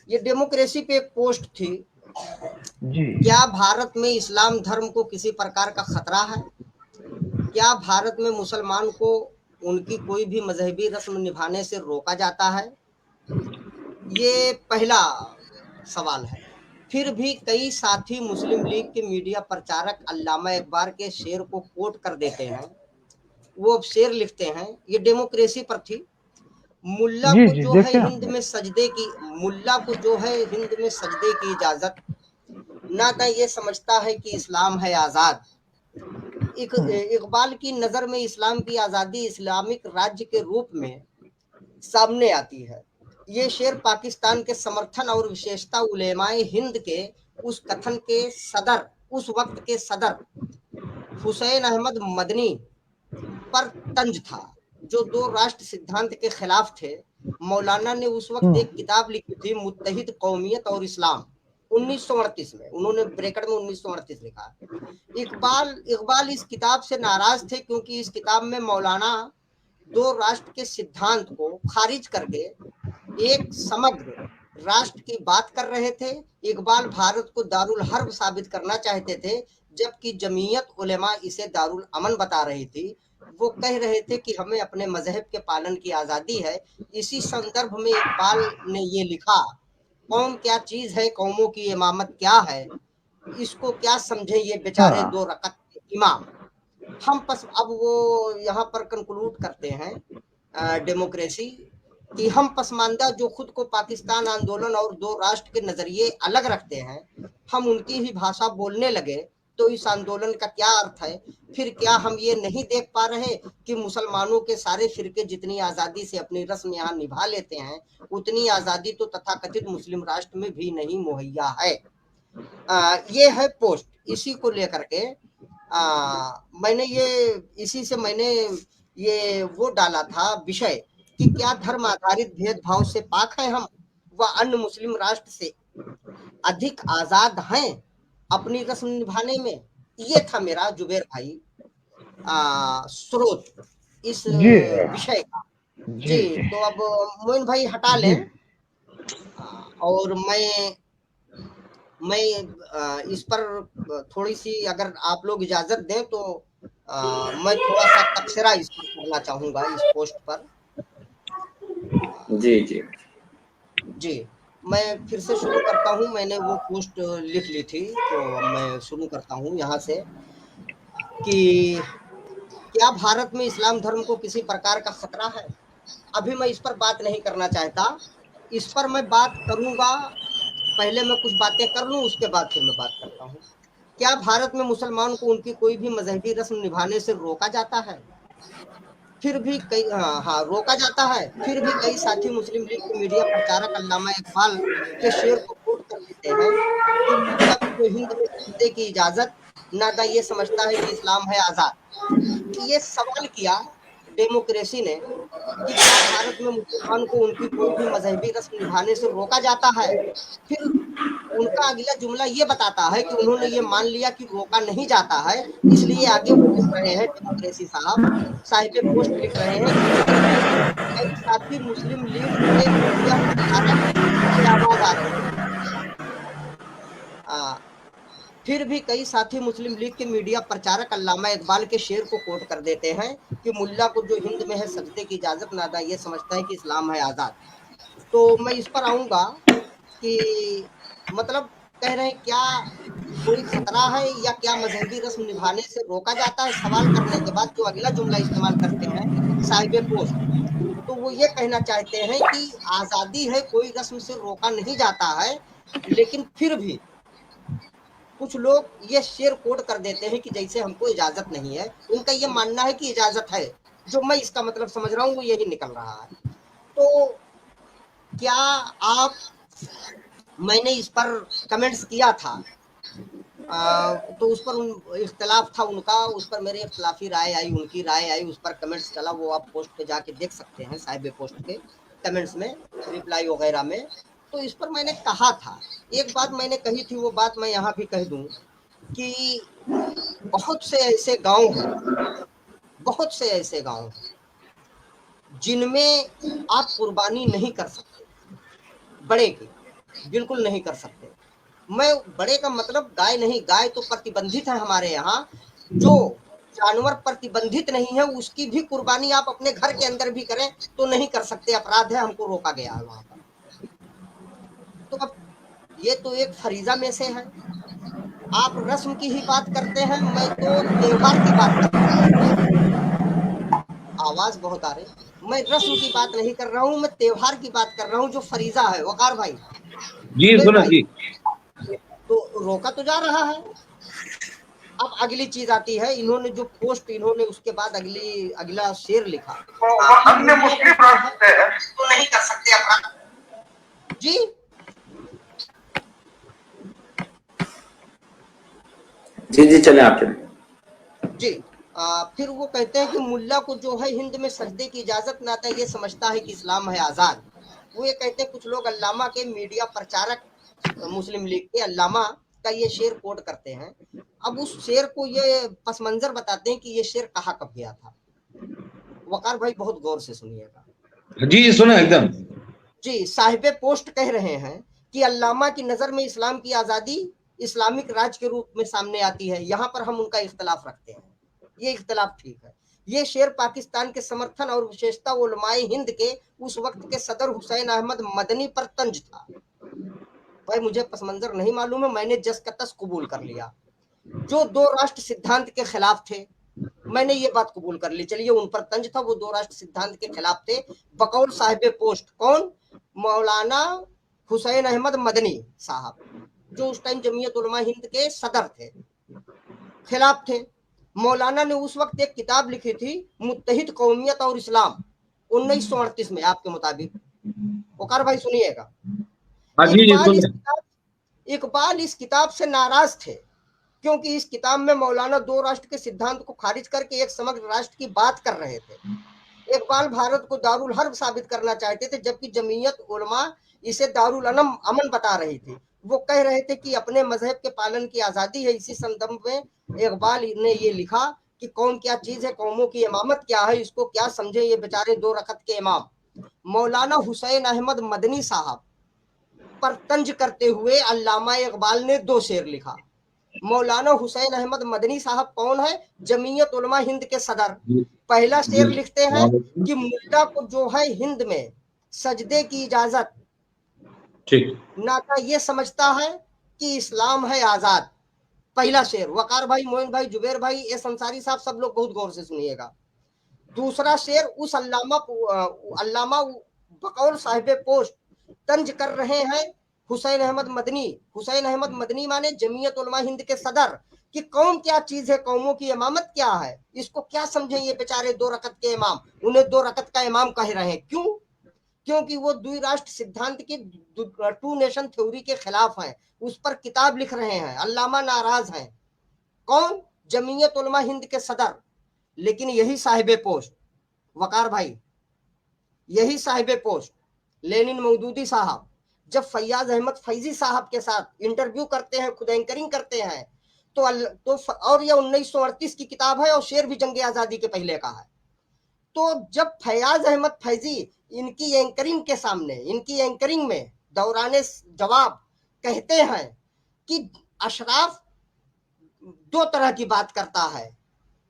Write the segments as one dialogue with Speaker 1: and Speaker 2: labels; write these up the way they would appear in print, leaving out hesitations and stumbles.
Speaker 1: ये डेमोक्रेसी पे एक पोस्ट थी।
Speaker 2: जी
Speaker 1: क्या भारत में इस्लाम धर्म को किसी प्रकार का खतरा है? क्या भारत में मुसलमान को उनकी कोई भी मजहबी रस्म निभाने से रोका जाता है? ये पहला सवाल है। फिर भी कई साथी मुस्लिम लीग के मीडिया प्रचारक अल्लामा इकबाल के शेर को कोट कर देते हैं। वो अब शेर लिखते हैं, ये डेमोक्रेसी पर थी। मुल्ला
Speaker 2: जी
Speaker 1: को
Speaker 2: जी,
Speaker 1: जो है
Speaker 2: देखे
Speaker 1: हिंद
Speaker 2: हमने।
Speaker 1: में सजदे की मुल्ला को जो है हिंद में सजदे की इजाजत, ना ना ये समझता है कि इस्लाम है आजाद। इकबाल की नजर में इस्लाम की आजादी इस्लामिक राज्य के रूप में सामने आती है। ये शेर पाकिस्तान के समर्थन और विशेषता उलेमाए हिंद के उस कथन के सदर उस वक्त के सदर हुसैन अहमद मदनी पर तंज था, जो दो राष्ट्र सिद्धांत के खिलाफ थे। मौलाना ने उस वक्त एक किताब लिखी थी, मुत्तहिद कौमियत और इस्लाम, 1938 में। उन्होंने ब्रैकेट में 1938 लिखा। इकबाल इकबाल इस किताब से नाराज थे, क्योंकि इस किताब में मौलाना दो राष्ट्र के सिद्धांत को खारिज करके एक समग्र राष्ट्र की बात कर रहे थे। इकबाल भारत को दारुल हर्ब साबित करना चाहते थे, जबकि जमीयत उलेमा इसे दारुल अमन बता रही थी। वो कह रहे थे कि हमें अपने मजहब के पालन की आजादी है। इसी संदर्भ में इकबाल ने ये लिखा, कौम क्या चीज है, कौमों की इमामत क्या है, इसको क्या समझे ये बेचारे
Speaker 2: हाँ
Speaker 1: दो रकत के इमाम। हम बस अब वो यहाँ पर कंक्लूड करते हैं डेमोक्रेसी कि हम पसमानदा जो खुद को पाकिस्तान आंदोलन और दो राष्ट्र के नजरिए अलग रखते हैं, हम उनकी ही भाषा बोलने लगे तो इस आंदोलन का क्या अर्थ है? फिर क्या हम ये नहीं देख पा रहे कि मुसलमानों के सारे फिरके जितनी आजादी से अपनी रस्म यहाँ निभा लेते हैं, उतनी आजादी तो तथाकथित मुस्लिम राष्ट्र में भी नहीं मुहैया है। ये है पोस्ट। इसी को लेकर के मैंने ये इसी से मैंने ये वो डाला था विषय कि क्या धर्म आधारित भेदभाव से पाक है हम, व अन्य मुस्लिम राष्ट्र से अधिक आजाद हैं अपनी रस्म निभाने में। ये था मेरा जुबेर भाई स्रोत इस
Speaker 2: जी
Speaker 1: विषय का।
Speaker 2: जी
Speaker 1: जी,
Speaker 2: जी
Speaker 1: तो अब मोइन भाई हटा
Speaker 2: जी
Speaker 1: लें। और मैं इस पर थोड़ी सी अगर आप लोग इजाजत दें तो मैं थोड़ा सा तबसरा इस पर करना चाहूंगा इस पोस्ट पर।
Speaker 3: जी जी
Speaker 1: जी, मैं फिर से शुरू करता हूं। मैंने वो पोस्ट लिख ली थी, तो अब मैं शुरू करता हूं यहाँ से कि क्या भारत में इस्लाम धर्म को किसी प्रकार का खतरा है? अभी मैं इस पर बात नहीं करना चाहता। इस पर मैं बात करूंगा, पहले मैं कुछ बातें कर लूं, उसके बाद फिर मैं बात करता हूं। क्या भारत में मुसलमान को उनकी कोई भी मजहबी रस्म निभाने से रोका जाता है? फिर भी कई हाँ, रोका जाता है। फिर भी कई साथी मुस्लिम लीग के मीडिया प्रचारक अल्लामा इकबाल के शेर को कोट कर देते हैं कि मुल्ला को जो हिंद में सजदे की इजाजत, नादा ये समझता है कि इस्लाम है आजाद। ये सवाल किया डेमोक्रेसी ने कि क्या भारत में मुसलमान को उनकी कोई भी मजहबी रस्म निभाने से रोका जाता है? फिर उनका अगला जुमला ये बताता है कि उन्होंने ये मान लिया कि रोका नहीं जाता है, इसलिए आगे वो लिख रहे हैं डेमोक्रेसी साहिब पोस्ट लिख रहे हैं कि फिर भी कई साथी मुस्लिम लीग के मीडिया प्रचारक से आवाज आ रही है। आ, फिर भी कई साथी मुस्लिम लीग के मीडिया प्रचारक अल्लामा इकबाल के शेर को कोट कर देते हैं कि मुल्ला को जो हिंद में है सजदे की इजाजत, नादा ये समझता है कि इस्लाम है आजाद। तो मैं इस पर आऊंगा कि मतलब कह रहे हैं क्या कोई खतरा है या क्या मजहबी रस्म निभाने से रोका जाता है? सवाल करने के बाद जो अगला जुमला इस्तेमाल करते हैं साहिब पोस्ट, तो वो ये कहना चाहते हैं कि आजादी है, कोई रस्म से रोका नहीं जाता है, लेकिन फिर भी कुछ लोग ये शेर कोट कर देते हैं कि जैसे हमको इजाजत नहीं है। उनका ये मानना है कि इजाजत है। जो मैं इसका मतलब समझ रहा हूँ वो यही निकल रहा है। तो क्या आप मैंने इस पर कमेंट्स किया था, तो उस पर इख्तलाफ था उनका, उस पर मेरी इख्तलाफी राय आई, उनकी राय आई, उस पर कमेंट्स चला। वो आप पोस्ट पे जाके देख सकते हैं, साहिब पोस्ट के कमेंट्स में, रिप्लाई वगैरह में। तो इस पर मैंने कहा था, एक बात मैंने कही थी, वो बात मैं यहाँ भी कह दूं कि बहुत से ऐसे गांव हैं, बहुत से ऐसे गांव हैं जिनमें आप कुर्बानी नहीं कर सकते बड़े की। बिल्कुल नहीं कर सकते। मैं बड़े का मतलब गाय नहीं, गाय तो प्रतिबंधित है हमारे यहाँ। जो जानवर प्रतिबंधित नहीं है उसकी भी कुर्बानी आप अपने घर के अंदर भी करें तो नहीं कर सकते, अपराध है, हमको रोका गया है वहां पर। तो अब ये तो एक फरीजा में से है। आप रस्म की ही बात करते हैं, मैं तो त्योहार की बात कर रहा हूँ। आवाज बहुत आ रही। मैं रस्म की बात नहीं कर रहा हूँ, मैं त्योहार की बात कर रहा हूँ जो फरीजा है। वकार भाई,
Speaker 2: जी
Speaker 1: जुबेर
Speaker 2: सुनो
Speaker 1: भाई,
Speaker 2: जी।
Speaker 1: तो रोका तो जा रहा है। अब अगली चीज आती है, इन्होंने जो पोस्ट, इन्होंने उसके बाद अगला शेर लिखा तो अन्य मुस्लिम राष्ट्र है तो नहीं कर सकते अपराध। जी
Speaker 2: जी जी चले आप चले।
Speaker 1: जी। फिर वो कहते हैं कि मुल्ला को जो है हिंद में सजदे की इजाजत ना था, ये समझता है कि इस्लाम है आजाद। वो ये कहते हैं, कुछ लोग अल्लामा के मीडिया प्रचारक मुस्लिम लीग के अल्लामा का ये शेर कोट करते हैं। अब उस शेर को ये पस मंजर बताते हैं कि ये शेर कहाँ कब गया था। वकार भाई बहुत गौर से सुनिएगा।
Speaker 2: जी सुनो एकदम।
Speaker 1: जी, साहिबे पोस्ट कह रहे हैं कि अल्लामा की नजर में इस्लाम की आजादी इस्लामिक राज के रूप में सामने आती है। यहाँ पर हम उनका इख्तलाफ रखते हैं, ये इख्तलाफ ठीक है। ये शेर पाकिस्तान के समर्थन और विशेषता उलमाए हिंद के उस वक्त के सदर हुसैन अहमद मदनी पर तंज था। भाई मुझे पस मंजर नहीं मालूम है, मैंने जस का तस कबूल कर लिया। जो दो राष्ट्र सिद्धांत के खिलाफ थे, मैंने ये बात कबूल कर ली। चलिए, उन पर तंज था, वो दो राष्ट्र सिद्धांत के खिलाफ थे। बकौल साहिब पोस्ट कौन? मौलाना हुसैन अहमद मदनी साहब, जो उस टाइम जमीयत उलमा हिंद के सदर थे, खिलाफ थे। मौलाना ने उस वक्त एक किताब लिखी थी, मुत्तहिद कौमियत और इस्लाम, 1938 में आपके मुताबिक। वकार भाई सुनिएगा।
Speaker 2: हाँ जी जी
Speaker 1: इकबाल इस
Speaker 2: सुनो।
Speaker 1: किताब इकबाल इस किताब से नाराज थे, क्योंकि इस किताब में मौलाना दो राष्ट्र के सिद्धांत को खारिज करके एक समग्र राष्ट्र की बात कर रहे थे। इकबाल भारत को दारुल हर्ब साबित करना चाहते थे, जबकि जमीयत उलमा इसे दारुल अमन बता रही थी। वो कह रहे थे कि अपने मजहब के पालन की आजादी है। इसी संदर्भ में इकबाल ने ये लिखा कि कौम क्या चीज है, कौमों की इमामत क्या है, इसको क्या समझे ये बेचारे दो रकत के इमाम। मौलाना हुसैन अहमद मदनी साहब पर तंज करते हुए अल्लामा इकबाल ने दो शेर लिखा। मौलाना हुसैन अहमद मदनी साहब कौन है? जमीयत उलमा हिंद के सदर।
Speaker 2: जी
Speaker 1: पहला
Speaker 2: जी।
Speaker 1: शेर लिखते हैं कि मुल्ला को जो है हिंद में सजदे की इजाजत
Speaker 2: ठीक।
Speaker 1: नाता ये समझता है कि इस्लाम है आजाद। पहला शेर। वकार भाई, मोइन भाई, जुबेर भाई, एस अंसारी साहब, सब लोग बहुत गौर से सुनिएगा। दूसरा शेर, उस अल्लामा बकौल साहिब पोस्ट तंज कर रहे हैं हुसैन अहमद मदनी। हुसैन अहमद मदनी माने जमीयत उलमा हिंद के सदर, कि कौम क्या चीज है, कौमों की इमामत क्या है, इसको क्या समझे ये बेचारे दो रकत के इमाम। उन्हें दो रकत का इमाम कह रहे हैं, क्यों? क्योंकि वो द्विराष्ट्र सिद्धांत की, टू नेशन थ्योरी के खिलाफ हैं, उस पर किताब लिख रहे हैं। अल्लामा नाराज हैं। कौन? जमीयत उलमा हिंद के सदर। लेकिन यही साहिब पोस्ट, वकार भाई, यही साहिब पोस्ट लेनिन मौदूदी साहब जब फैयाज अहमद फैजी साहब के साथ इंटरव्यू करते हैं, खुद एंकरिंग करते हैं, तो और यह 1938 की किताब है और शेर भी जंग आजादी के पहले का है। तो जब फैयाज अहमद फैजी इनकी एंकरिंग के सामने, इनकी एंकरिंग में दौरान जवाब कहते हैं कि अशराफ दो तरह की बात करता है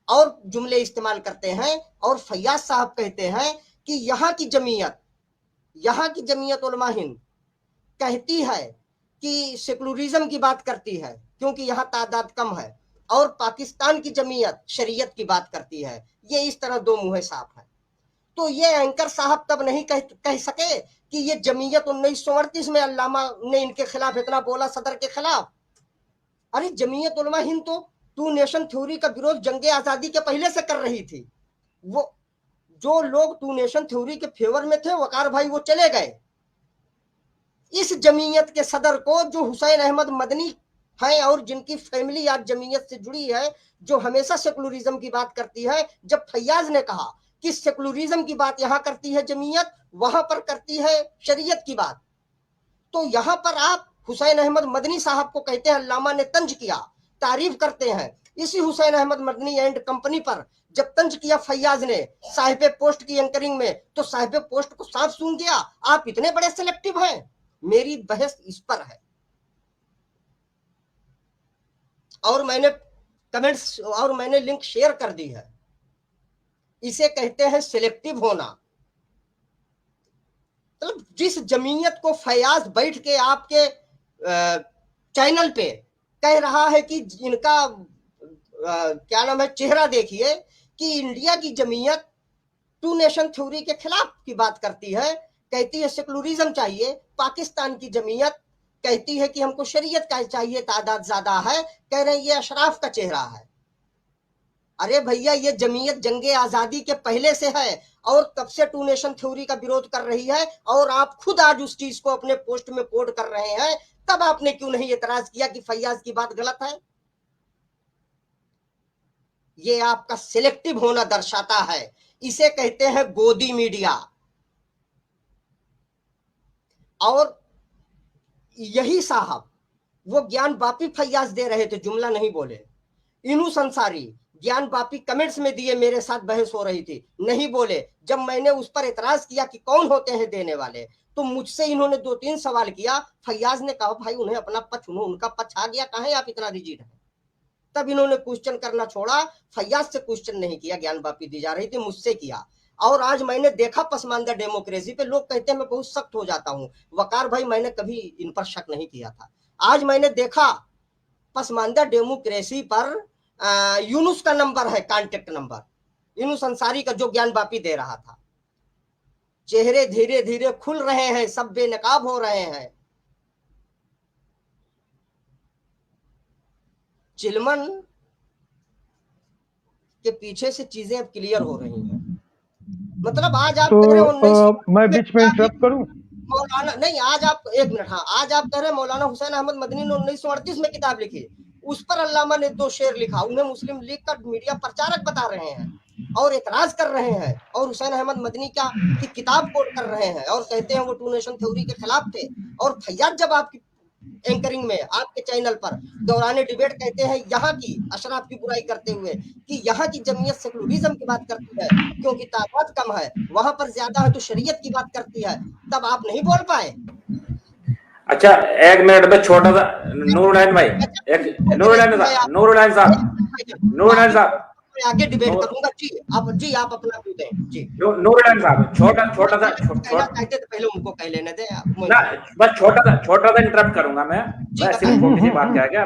Speaker 1: और जुमले इस्तेमाल करते हैं, और फैयाज साहब कहते हैं कि यहाँ की जमीयत उलमा हिंद कहती है कि सेकुलरिज्म की बात करती है क्योंकि यहाँ तादाद कम है, और पाकिस्तान की जमीयत शरीयत की बात करती है। ये इस तरह दो मुंह साफ है। तो ये एंकर साहब तब नहीं कह सके कि ये जमीयत 1938 में अल्लामा ने इनके खिलाफ इतना बोला, सदर के खिलाफ। अरे जमीयत उलमा हिंद तो टू नेशन थ्योरी का विरोध जंग आजादी के पहले से कर रही थी। वो जो लोग टू नेशन थ्योरी के फेवर में थे, वकार भाई, वो चले गए। इस जमीयत के सदर को, जो हुसैन अहमद मदनी है और जिनकी फैमिली आज जमीयत से जुड़ी है, जो हमेशा सेकुलरिज्म की बात करती है, जब फैयाज ने कहा कि सेकुलरिज्म की बात यहां करती है जमीयत, वहां पर करती है शरीयत की बात, तो यहां पर आप हुसैन अहमद मदनी साहब को कहते हैं अल्लामा ने तंज किया, तारीफ करते हैं। इसी हुसैन अहमद मदनी एंड कंपनी पर जब तंज किया फैयाज ने साहिब पोस्ट की एंकरिंग में, तो साहिब पोस्ट को साफ सूंघ गया। आप इतने बड़े सिलेक्टिव हैं, मेरी बहस इस पर है। और मैंने कमेंट्स और मैंने लिंक शेयर कर दी है। इसे कहते हैं सिलेक्टिव होना। मतलब जिस जमीयत को फयाज बैठ के आपके चैनल पे कह रहा है कि इनका क्या नाम है, चेहरा देखिए, कि इंडिया की जमीयत टू नेशन थ्योरी के खिलाफ की बात करती है, कहती है सेकुलरिज्म चाहिए। पाकिस्तान की जमीयत कहती है कि हमको शरीयत का चाहिए, तादाद ज्यादा है, कह रहे हैं ये अशराफ का चेहरा है। अरे भैया, ये जमीयत जंगे आजादी के पहले से है और कब से टू नेशन थ्योरी का विरोध कर रही है, और आप खुद आज उस चीज को अपने पोस्ट में कोट कर रहे हैं। तब आपने क्यों नहीं एतराज किया कि फैयाज की बात गलत है? ये आपका सिलेक्टिव होना दर्शाता है। इसे कहते हैं गोदी मीडिया। और यही साहब वो ज्ञान बापी फैयाज दे रहे थे, जुमला नहीं बोले। इनू संसारी ज्ञान बापी कमेंट्स में दिए, मेरे साथ बहस हो रही थी, नहीं बोले। जब मैंने उस पर एतराज किया कि कौन होते हैं देने वाले, तो मुझसे इन्होंने 2-3 सवाल किया। फैयाज ने कहा भाई उन्हें अपना पक्ष, उनका पक्ष आ गया, कहां आप इतना रिजिड है? तब इन्होंने क्वेश्चन करना छोड़ा। फैयाज से क्वेश्चन नहीं किया, ज्ञान बापी दी जा रही थी, मुझसे किया। और आज मैंने देखा पसमानदा डेमोक्रेसी पे, लोग कहते हैं मैं बहुत सख्त हो जाता हूं। वकार भाई, मैंने कभी इन पर शक नहीं किया था। आज मैंने देखा पसमानदा डेमोक्रेसी पर यूनुस का नंबर है, कांटेक्ट नंबर यूनुस अंसारी का, जो ज्ञान बापी दे रहा था। चेहरे धीरे धीरे खुल रहे हैं, सब बेनकाब हो रहे हैं। चिलमन के पीछे से चीजें अब क्लियर हो रही हैं। मतलब आज आप कह रहे हो
Speaker 3: मैं बीच में इंटरप्ट करूं?
Speaker 1: मौलाना नहीं, आज आप एक मिनट, हाँ, आज आप कह रहे हैं मौलाना हुसैन अहमद मदनी ने 1938 में किताब लिखी, उस पर अल्लामा ने 2 शेर लिखा, उन्हें मुस्लिम लीग का मीडिया प्रचारक बता रहे हैं और एतराज कर रहे हैं, और हुसैन अहमद मदनी की किताब कोट कर रहे हैं और कहते हैं वो टू नेशन थ्योरी के खिलाफ थे। और फैयाज जब आपकी एंकरिंग में आपके चैनल पर दौरान डिबेट कहते हैं यहाँ की अशराफ की बुराई करते हुए कि यहाँ की जमीयत सेकुलरिज्म की बात करती है क्योंकि तादाद कम है, वहां पर ज्यादा है तो शरीयत की बात करती है, तब आप नहीं बोल पाए।
Speaker 2: अच्छा, एक मिनट में छोटा सा, नूरुलैन भाई, एक नूरुलैन साहब
Speaker 1: आगे डिबेट करूंगा जी, आप अपना व्यू दें जी।
Speaker 2: नूरुलैन साहब, छोटा सा
Speaker 1: कहते तो पहले उनको कह लेने दे
Speaker 2: ना, बस छोटा सा इंटरप्ट करूंगा मैं सिर्फ छोटी सी बात कह गया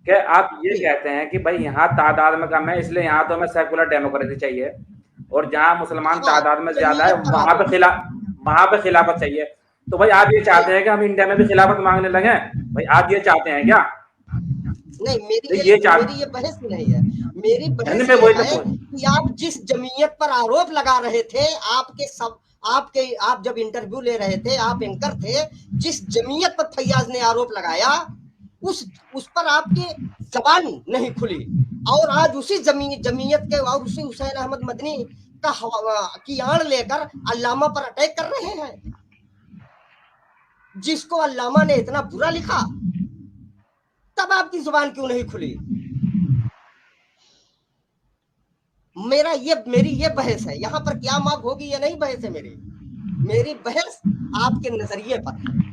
Speaker 2: कि आप ये कहते हैं कि भाई यहाँ तादाद में कम है इसलिए यहाँ तो हमें सेकुलर डेमोक्रेसी चाहिए, और जहाँ मुसलमान तादाद में ज्यादा है वहां पे खिलाफत चाहिए। तो भाई आप ये चाहते हैं कि हम इंडिया में भी खिलाफत मांगने लगे? भाई आप ये चाहते हैं क्या?
Speaker 1: नहीं, मेरी ये बहस नहीं है। मेरी बहस ये है कि आप जिस जमीयत पर आरोप लगा रहे थे, आप जब इंटरव्यू ले रहे थे, आप एंकर थे, जिस जमीयत पर फैयाज ने आरोप लगाया उस पर आपकी जबान नहीं खुली, और आज उसी जमीयत के और उसी हुसैन अहमद मदनी की आड़ लेकर अल्लामा पर अटैक कर रहे हैं, जिसको अल्लामा ने इतना बुरा लिखा। तब आपकी जुबान क्यों नहीं खुली? मेरी ये बहस है। यहाँ पर क्या मांग होगी ये नहीं बहस है मेरी बहस आपके नजरिए पर है।